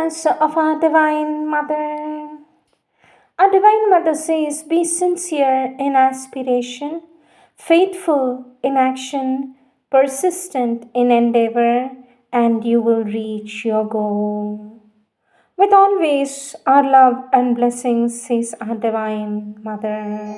us of our Divine Mother. Our Divine Mother says, be sincere in aspiration, faithful in action, persistent in endeavor, and you will reach your goal. With always our love and blessings, says our Divine Mother.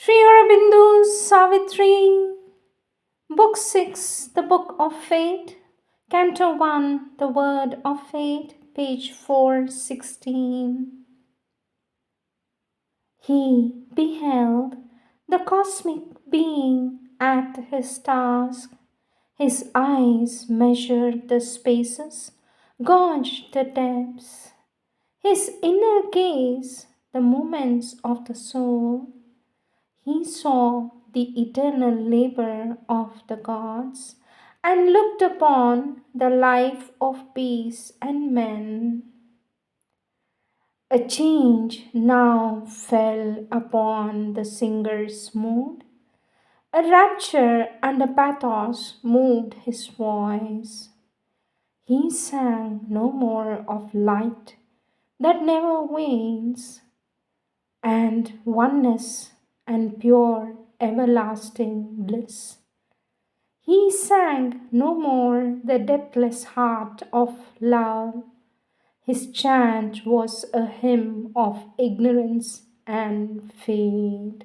Sri Aurobindo Savitri, Book 6, The Book of Fate, Canto 1, The Word of Fate, page 416. He beheld the cosmic being at his task. His eyes measured the spaces, gauged the depths. His inner gaze, the movements of the soul. He saw the eternal labor of the gods and looked upon the life of beasts and men. A change now fell upon the singer's mood. A rapture and a pathos moved his voice. He sang no more of light that never wanes, and oneness and pure everlasting bliss. He sang no more the deathless heart of love. His chant was a hymn of ignorance and fate.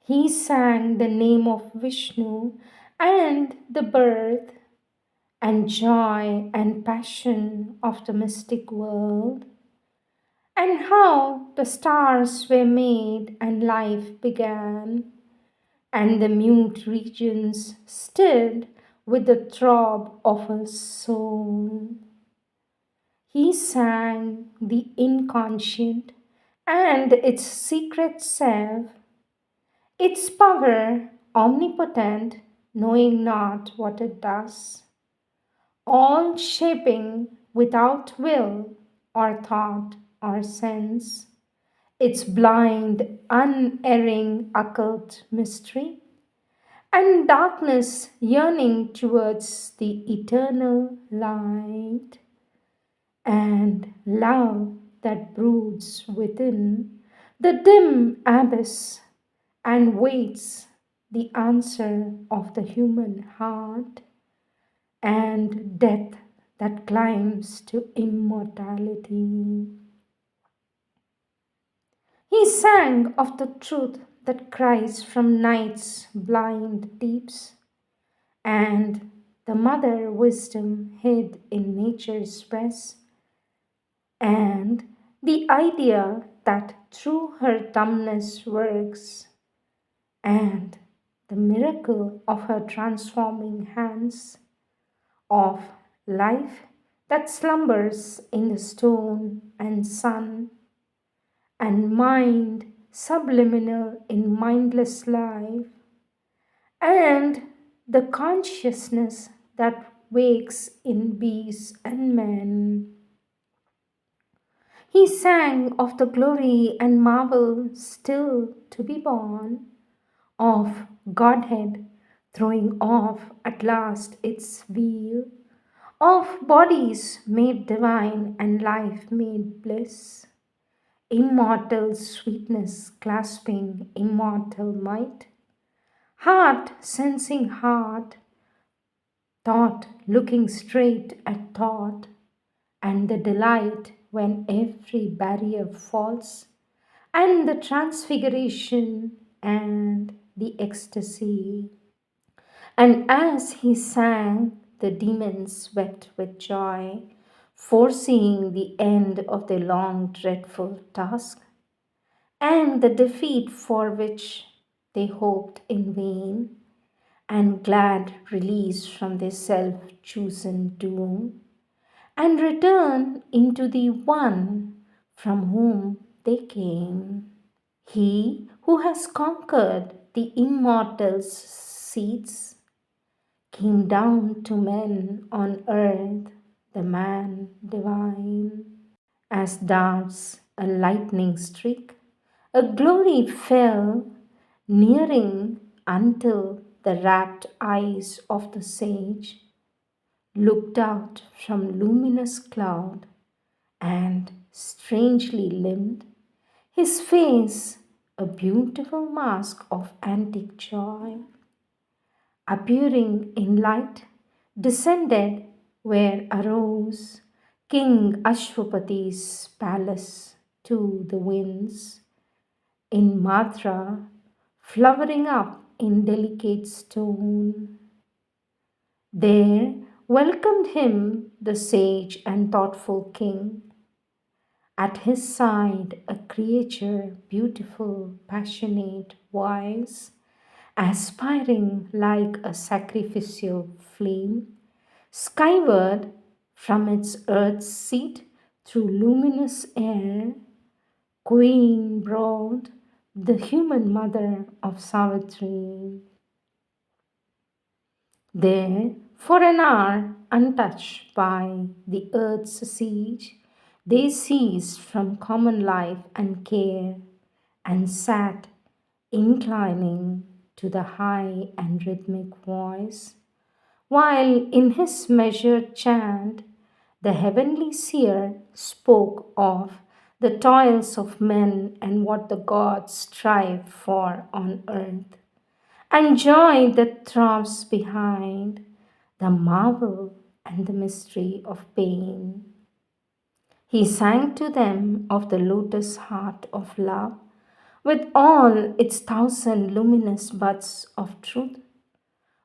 He sang the name of Vishnu and the birth and joy and passion of the mystic world, and how the stars were made and life began, and the mute regions stirred with the throb of a soul. He sang the inconscient and its secret self, its power omnipotent, knowing not what it does, all shaping without will or thought or sense, its blind, unerring occult mystery, and darkness yearning towards the eternal light, and love that broods within the dim abyss and waits the answer of the human heart, and death that climbs to immortality. He sang of the truth that cries from night's blind deeps, and the mother wisdom hid in nature's breast, and the idea that through her dumbness works, and the miracle of her transforming hands, of life that slumbers in the stone and sun, and mind subliminal in mindless life, and the consciousness that wakes in beasts and men. He sang of the glory and marvel still to be born, of Godhead throwing off at last its veil, of bodies made divine and life made bliss, immortal sweetness clasping immortal might, heart sensing heart, thought looking straight at thought, and the delight when every barrier falls, and the transfiguration and the ecstasy. And as he sang, the demons wept with joy, foreseeing the end of their long, dreadful task, and the defeat for which they hoped in vain, and glad release from their self chosen doom, and return into the one from whom they came. He who has conquered the immortal's seats came down to men on earth, the man divine. As darts a lightning streak, a glory fell, nearing until the rapt eyes of the sage looked out from luminous cloud, and strangely limned, his face a beautiful mask of antique joy, appearing in light, descended where arose King Ashwapati's palace to the winds, in Mathura, flowering up in delicate stone. There welcomed him the sage and thoughtful king. At his side, a creature beautiful, passionate, wise, aspiring like a sacrificial flame, skyward from its earth's seat through luminous air, Queen broad, the human mother of Savitri. There, for an hour, untouched by the earth's siege, they ceased from common life and care, and sat inclining to the high and rhythmic voice, while in his measured chant the heavenly seer spoke of the toils of men and what the gods strive for on earth, and joy that throbs behind the marvel and the mystery of pain. He sang to them of the lotus heart of love, with all its thousand luminous buds of truth,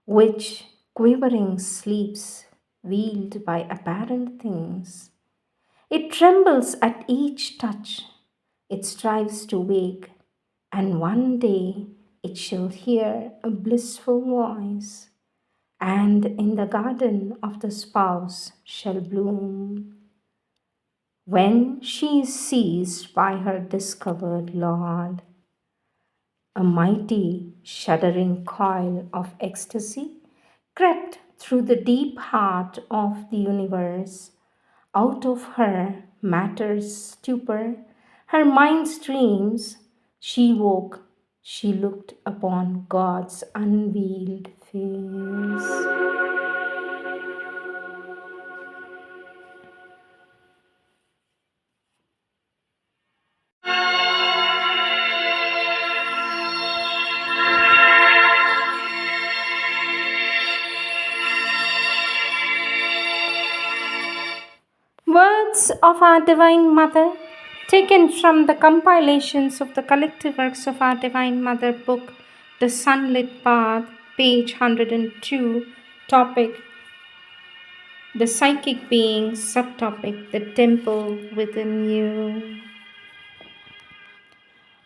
which quivering sleeps, veiled by apparent things. It trembles at each touch, it strives to wake, and one day it shall hear a blissful voice, and in the garden of the spouse shall bloom. When she is seized by her discovered Lord, a mighty, shuddering coil of ecstasy crept through the deep heart of the universe. Out of her matter's stupor, her mind's dreams, she woke, she looked upon God's unveiled face. Words of our Divine Mother, taken from the compilations of the collective works of our Divine Mother book, The Sunlit Path, page 102, topic The Psychic Being, subtopic The Temple Within You.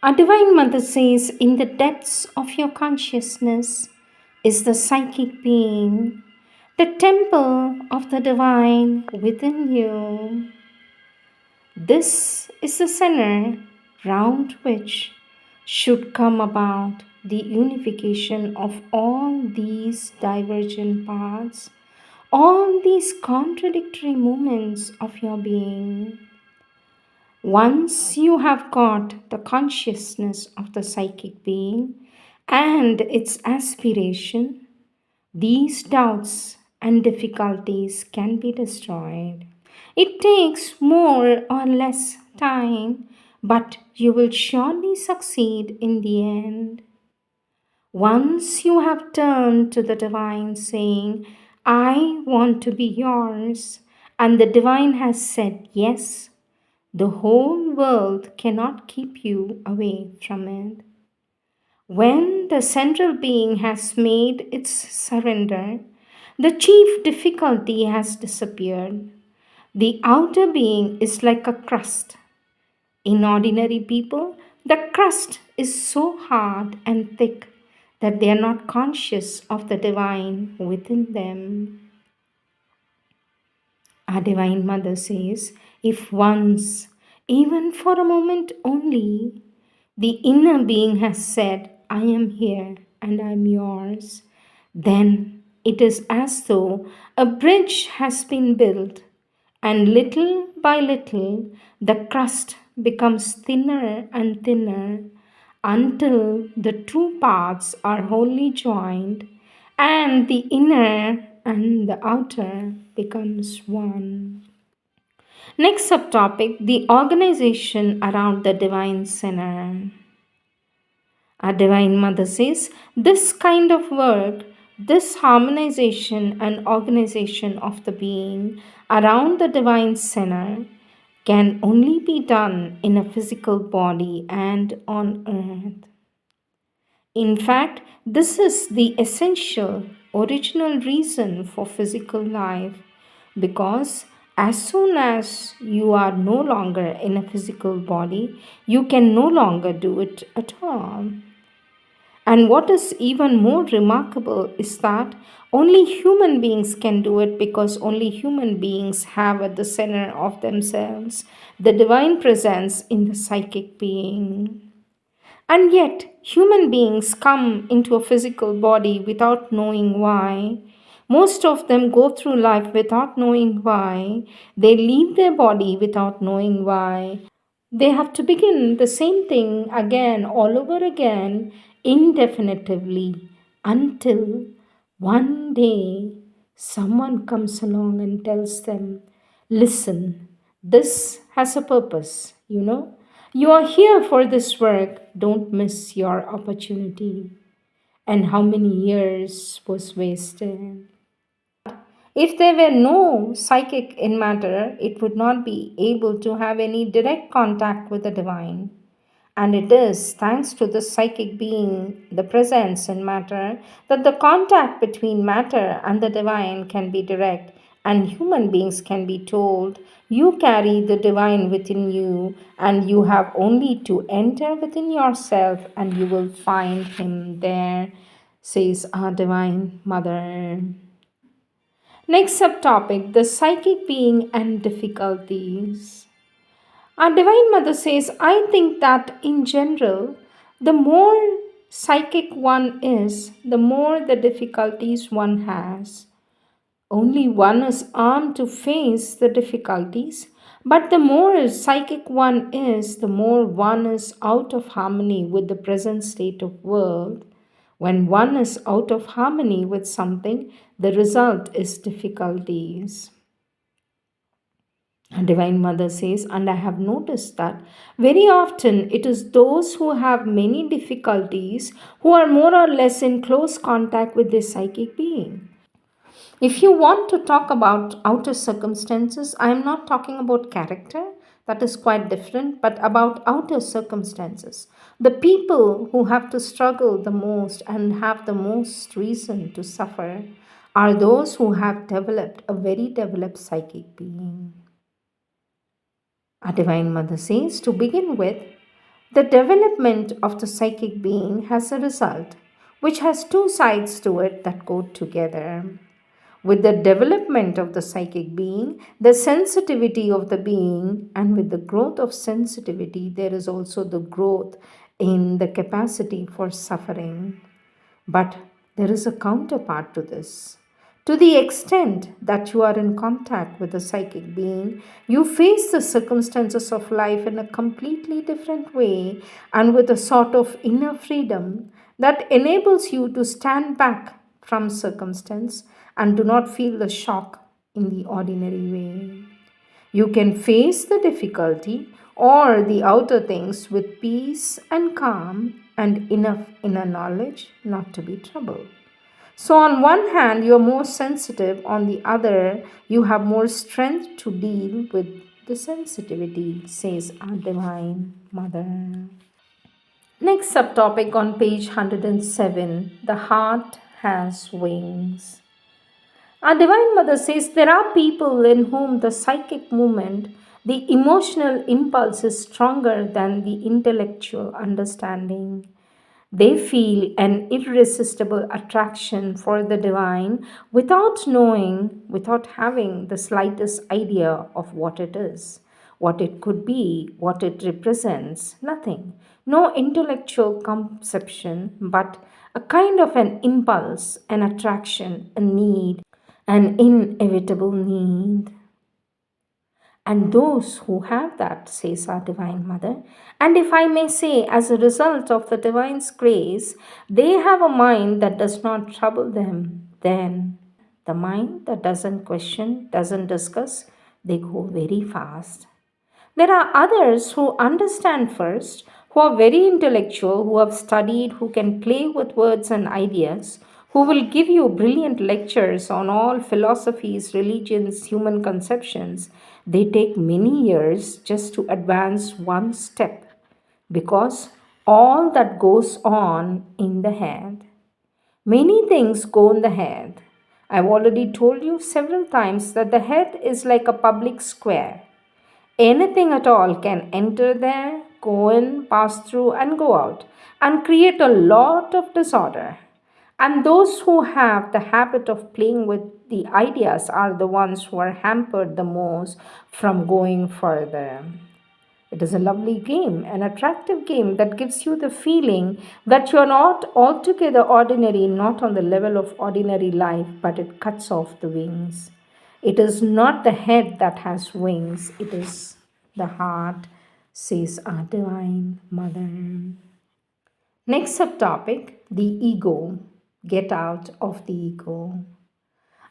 Our Divine Mother says, in the depths of your consciousness is the psychic being, the temple of the divine within you. This is the center round which should come about the unification of all these divergent paths, all these contradictory movements of your being. Once you have got the consciousness of the psychic being and its aspiration, these doubts and difficulties can be destroyed. It takes more or less time, but you will surely succeed in the end. Once you have turned to the divine saying, I want to be yours, and the divine has said yes, the whole world cannot keep you away from it. When the central being has made its surrender, the chief difficulty has disappeared. The outer being is like a crust. In ordinary people, the crust is so hard and thick that they are not conscious of the divine within them. Our Divine Mother says, if once, even for a moment only, the inner being has said, I am here and I am yours, then it is as though a bridge has been built, and little by little the crust becomes thinner and thinner until the two parts are wholly joined and the inner and the outer becomes one. Next subtopic, the organization around the divine center. Our Divine Mother says this kind of work, this harmonization and organization of the being around the divine center can only be done in a physical body and on earth. In fact, this is the essential, original reason for physical life because as soon as you are no longer in a physical body, you can no longer do it at all. And what is even more remarkable is that only human beings can do it because only human beings have at the center of themselves the divine presence in the psychic being. And yet, human beings come into a physical body without knowing why. Most of them go through life without knowing why. They leave their body without knowing why. They have to begin the same thing again, all over again, indefinitely, until one day someone comes along and tells them, listen, this has a purpose, you know. You are here for this work, don't miss your opportunity. And how many years was wasted? If there were no psychic in matter, it would not be able to have any direct contact with the divine. And it is thanks to the psychic being, the presence in matter, that the contact between matter and the divine can be direct, and human beings can be told, you carry the divine within you, and you have only to enter within yourself, and you will find him there, says our Divine Mother. Next subtopic, the psychic being and difficulties. Our Divine Mother says, I think that in general, the more psychic one is, the more the difficulties one has. Only one is armed to face the difficulties, but the more psychic one is, the more one is out of harmony with the present state of world. When one is out of harmony with something, the result is difficulties. A Divine Mother says, and I have noticed that very often it is those who have many difficulties who are more or less in close contact with their psychic being. If you want to talk about outer circumstances, I am not talking about character, that is quite different, but about outer circumstances. The people who have to struggle the most and have the most reason to suffer are those who have developed a very developed psychic being. Our Divine Mother says, to begin with, the development of the psychic being has a result which has two sides to it that go together. With the development of the psychic being, the sensitivity of the being, and with the growth of sensitivity, there is also the growth in the capacity for suffering. But there is a counterpart to this. To the extent that you are in contact with a psychic being, you face the circumstances of life in a completely different way and with a sort of inner freedom that enables you to stand back from circumstance and do not feel the shock in the ordinary way. You can face the difficulty or the outer things with peace and calm and enough inner knowledge not to be troubled. So, on one hand, you are more sensitive, on the other, you have more strength to deal with the sensitivity, says our Divine Mother. Next subtopic on page 107, the heart has wings. Our Divine Mother says there are people in whom the psychic movement, the emotional impulse is stronger than the intellectual understanding. They feel an irresistible attraction for the divine without knowing, without having the slightest idea of what it is, what it could be, what it represents. Nothing. No intellectual conception, but a kind of an impulse, an attraction, a need, an inevitable need. And those who have that, says our Divine Mother, and if I may say, as a result of the Divine's grace, they have a mind that does not trouble them, then the mind that doesn't question, doesn't discuss, they go very fast. There are others who understand first, who are very intellectual, who have studied, who can play with words and ideas, who will give you brilliant lectures on all philosophies, religions, human conceptions. They take many years just to advance one step because all that goes on in the head. Many things go in the head. I've already told you several times that the head is like a public square. Anything at all can enter there, go in, pass through, and go out, and create a lot of disorder. And those who have the habit of playing with the ideas are the ones who are hampered the most from going further. It is a lovely game, an attractive game that gives you the feeling that you are not altogether ordinary, not on the level of ordinary life, but it cuts off the wings. It is not the head that has wings, it is the heart, says our Divine Mother. Next subtopic, the ego. Get out of the ego.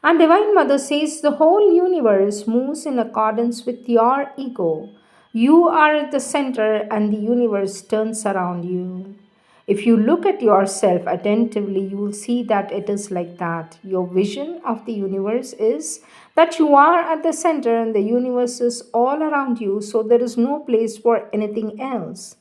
And Divine Mother says the whole universe moves in accordance with your ego. You are at the center and the universe turns around you. If you look at yourself attentively, you will see that it is like that. Your vision of the universe is that you are at the center and the universe is all around you, so there is no place for anything else.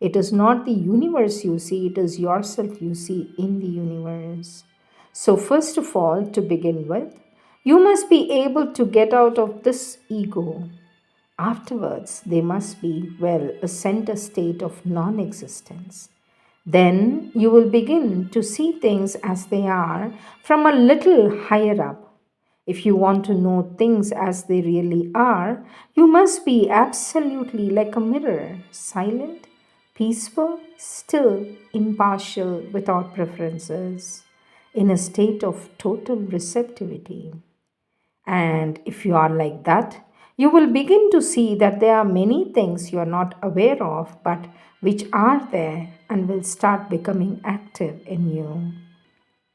It is not the universe you see, it is yourself you see in the universe. So, first of all, to begin with, you must be able to get out of this ego. Afterwards, they must be, well, a center state of non existence. Then you will begin to see things as they are from a little higher up. If you want to know things as they really are, you must be absolutely like a mirror, silent, peaceful, still, impartial, without preferences, in a state of total receptivity. And if you are like that, you will begin to see that there are many things you are not aware of, but which are there and will start becoming active in you.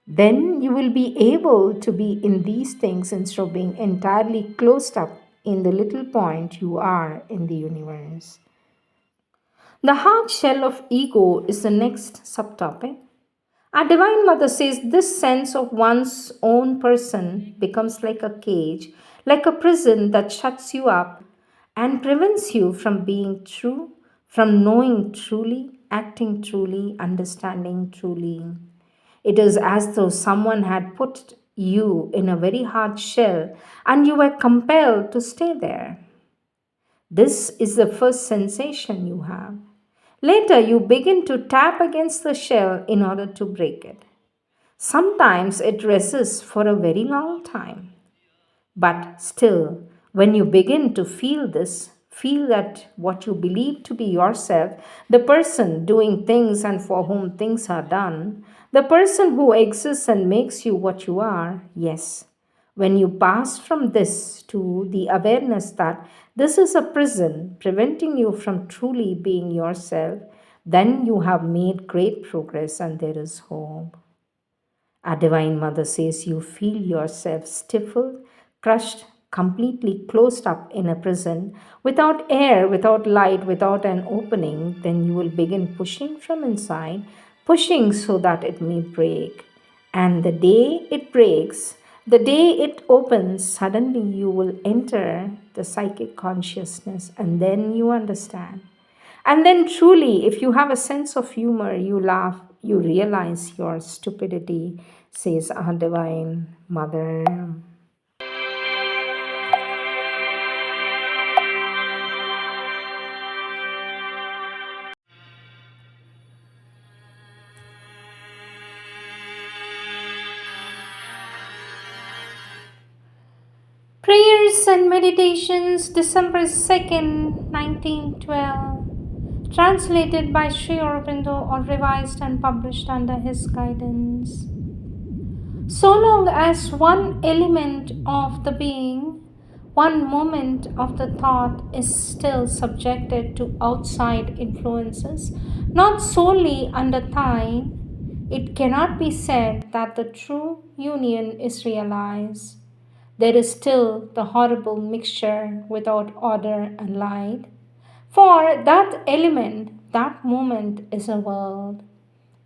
Then you will be able to be in these things instead of being entirely closed up in the little point you are in the universe. The hard shell of ego is the next subtopic. Our Divine Mother says this sense of one's own person becomes like a cage, like a prison that shuts you up and prevents you from being true, from knowing truly, acting truly, understanding truly. It is as though someone had put you in a very hard shell and you were compelled to stay there. This is the first sensation you have. Later, you begin to tap against the shell in order to break it. Sometimes it resists for a very long time. But still, when you begin to feel this, feel that what you believe to be yourself, the person doing things and for whom things are done, the person who exists and makes you what you are, yes. When you pass from this to the awareness that this is a prison preventing you from truly being yourself, then you have made great progress and there is hope. Our Divine Mother says you feel yourself stifled, crushed, completely closed up in a prison, without air, without light, without an opening, then you will begin pushing from inside, pushing so that it may break. And the day it breaks, the day it opens, suddenly you will enter the psychic consciousness and then you understand. And then, truly, if you have a sense of humor, you laugh, you realize your stupidity, says our Divine Mother. Prayers and Meditations, December 2nd, 1912. Translated by Sri Aurobindo or revised and published under his guidance. So long as one element of the being, one moment of the thought is still subjected to outside influences, not solely under time, it cannot be said that the true union is realized. There is still the horrible mixture without order and light. For that element, that moment is a world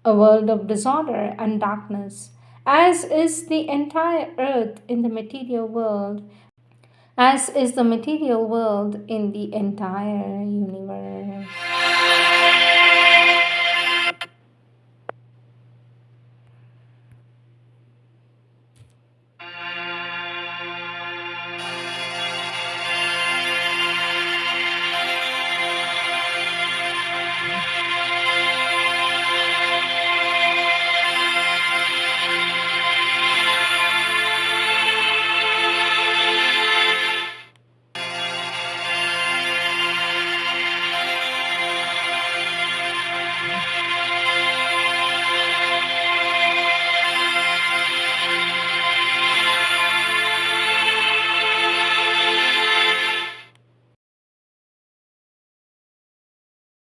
of disorder and darkness, as is the entire earth in the material world, as is the material world in the entire universe.